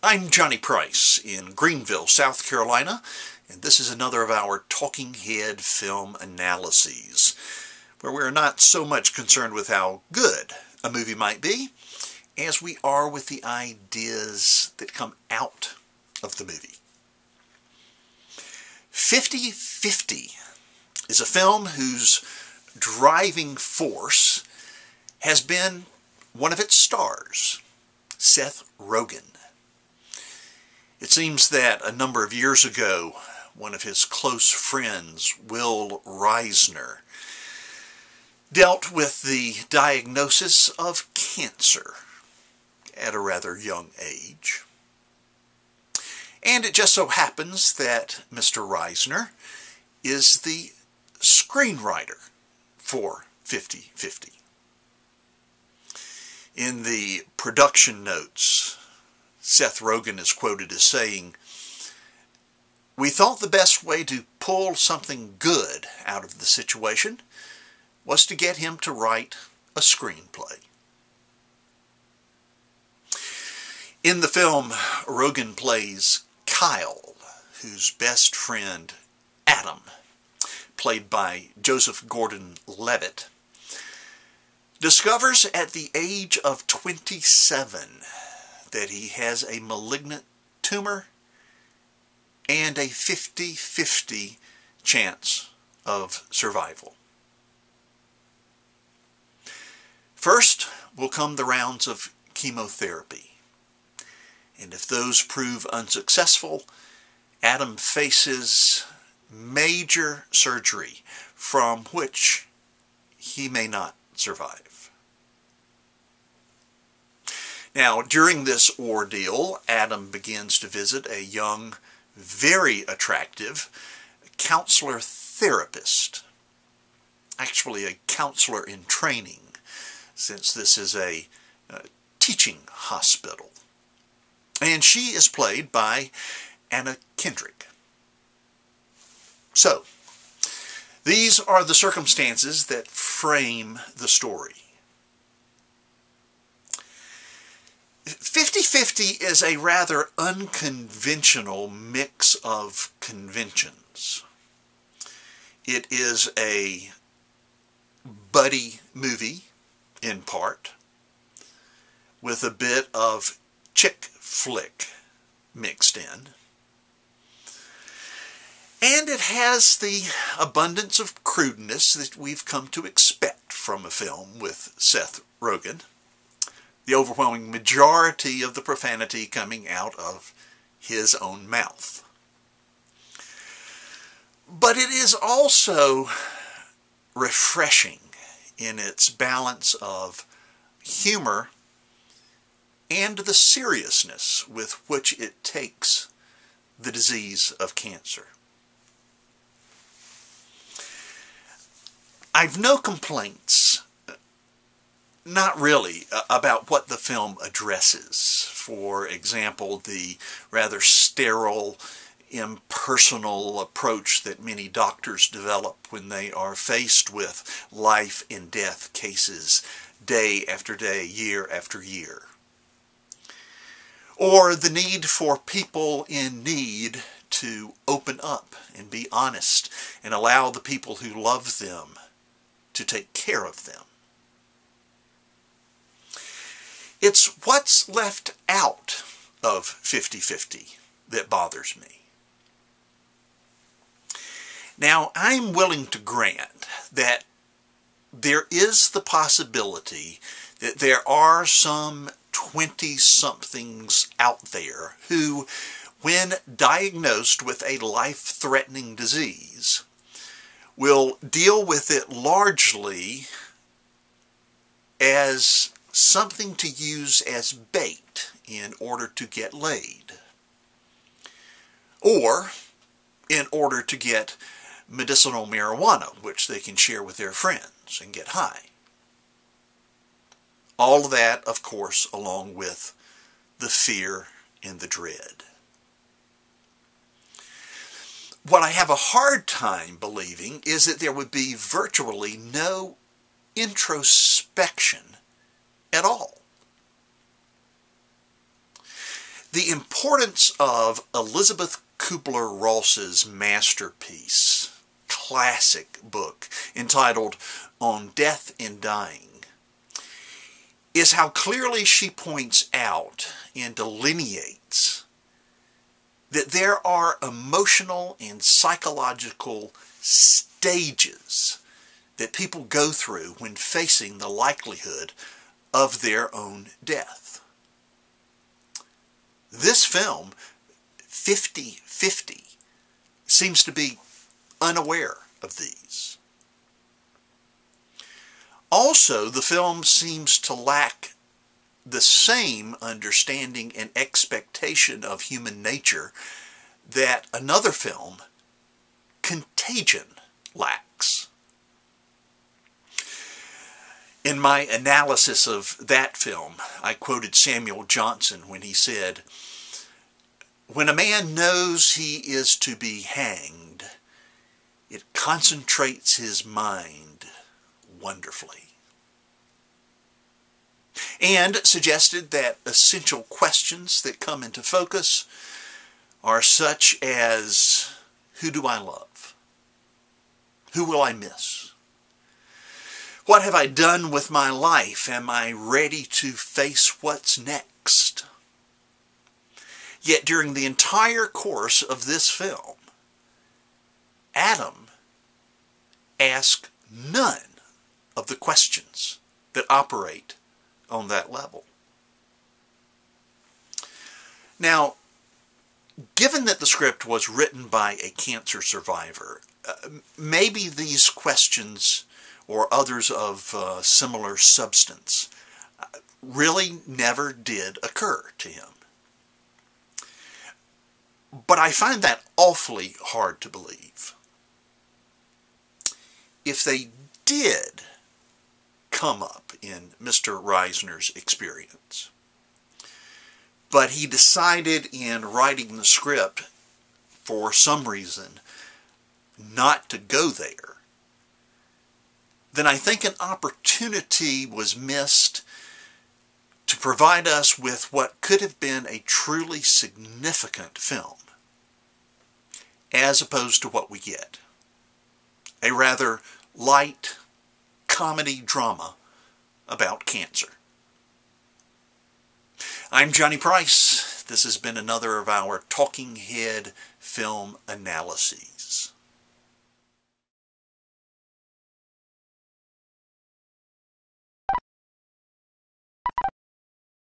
I'm Johnny Price in Greenville, South Carolina, and this is another of our Talking Head film analyses, where we're not so much concerned with how good a movie might be, as we are with the ideas that come out of the movie. 50/50 is a film whose driving force has been one of its stars, Seth Rogen. It seems that a number of years ago, one of his close friends, Will Reisner, dealt with the diagnosis of cancer at a rather young age. And it just so happens that Mr. Reisner is the screenwriter for 50/50. In the production notes, Seth Rogen is quoted as saying, "We thought the best way to pull something good out of the situation was to get him to write a screenplay." In the film, Rogen plays Kyle, whose best friend, Adam, played by Joseph Gordon-Levitt, discovers at the age of 27 that he has a malignant tumor and a 50/50 chance of survival. First will come the rounds of chemotherapy, and if those prove unsuccessful, Adam faces major surgery from which he may not survive. Now, during this ordeal, Adam begins to visit a young, very attractive counselor therapist. Actually, a counselor in training, since this is a teaching hospital. And she is played by Anna Kendrick. So, these are the circumstances that frame the story. 50/50 is a rather unconventional mix of conventions. It is a buddy movie, in part, with a bit of chick flick mixed in. And it has the abundance of crudeness that we've come to expect from a film with Seth Rogen. The overwhelming majority of the profanity coming out of his own mouth. But it is also refreshing in its balance of humor and the seriousness with which it takes the disease of cancer. I've no complaints, not really, about what the film addresses. For example, the rather sterile, impersonal approach that many doctors develop when they are faced with life and death cases day after day, year after year. Or the need for people in need to open up and be honest and allow the people who love them to take care of them. It's what's left out of 50/50 that bothers me. Now, I'm willing to grant that there is the possibility that there are some 20-somethings out there who, when diagnosed with a life-threatening disease, will deal with it largely as something to use as bait in order to get laid, or in order to get medicinal marijuana, which they can share with their friends and get high. All of that, of course, along with the fear and the dread. What I have a hard time believing is that there would be virtually no introspection at all. The importance of Elizabeth Kubler-Ross's masterpiece, classic book entitled On Death and Dying, is how clearly she points out and delineates that there are emotional and psychological stages that people go through when facing the likelihood of their own death. This film, 50-50, seems to be unaware of these. Also, the film seems to lack the same understanding and expectation of human nature that another film, Contagion, lacks. In my analysis of that film, I quoted Samuel Johnson when he said, "When a man knows he is to be hanged, it concentrates his mind wonderfully." And suggested that essential questions that come into focus are such as, who do I love? Who will I miss? What have I done with my life? Am I ready to face what's next? Yet during the entire course of this film, Adam asks none of the questions that operate on that level. Now, given that the script was written by a cancer survivor, maybe these questions or others of similar substance really never did occur to him. But I find that awfully hard to believe. If they did come up in Mr. Reisner's experience, but he decided in writing the script, for some reason, not to go there, then I think an opportunity was missed to provide us with what could have been a truly significant film, as opposed to what we get. A rather light comedy drama about cancer. I'm Johnny Price. This has been another of our Talking Head film analyses.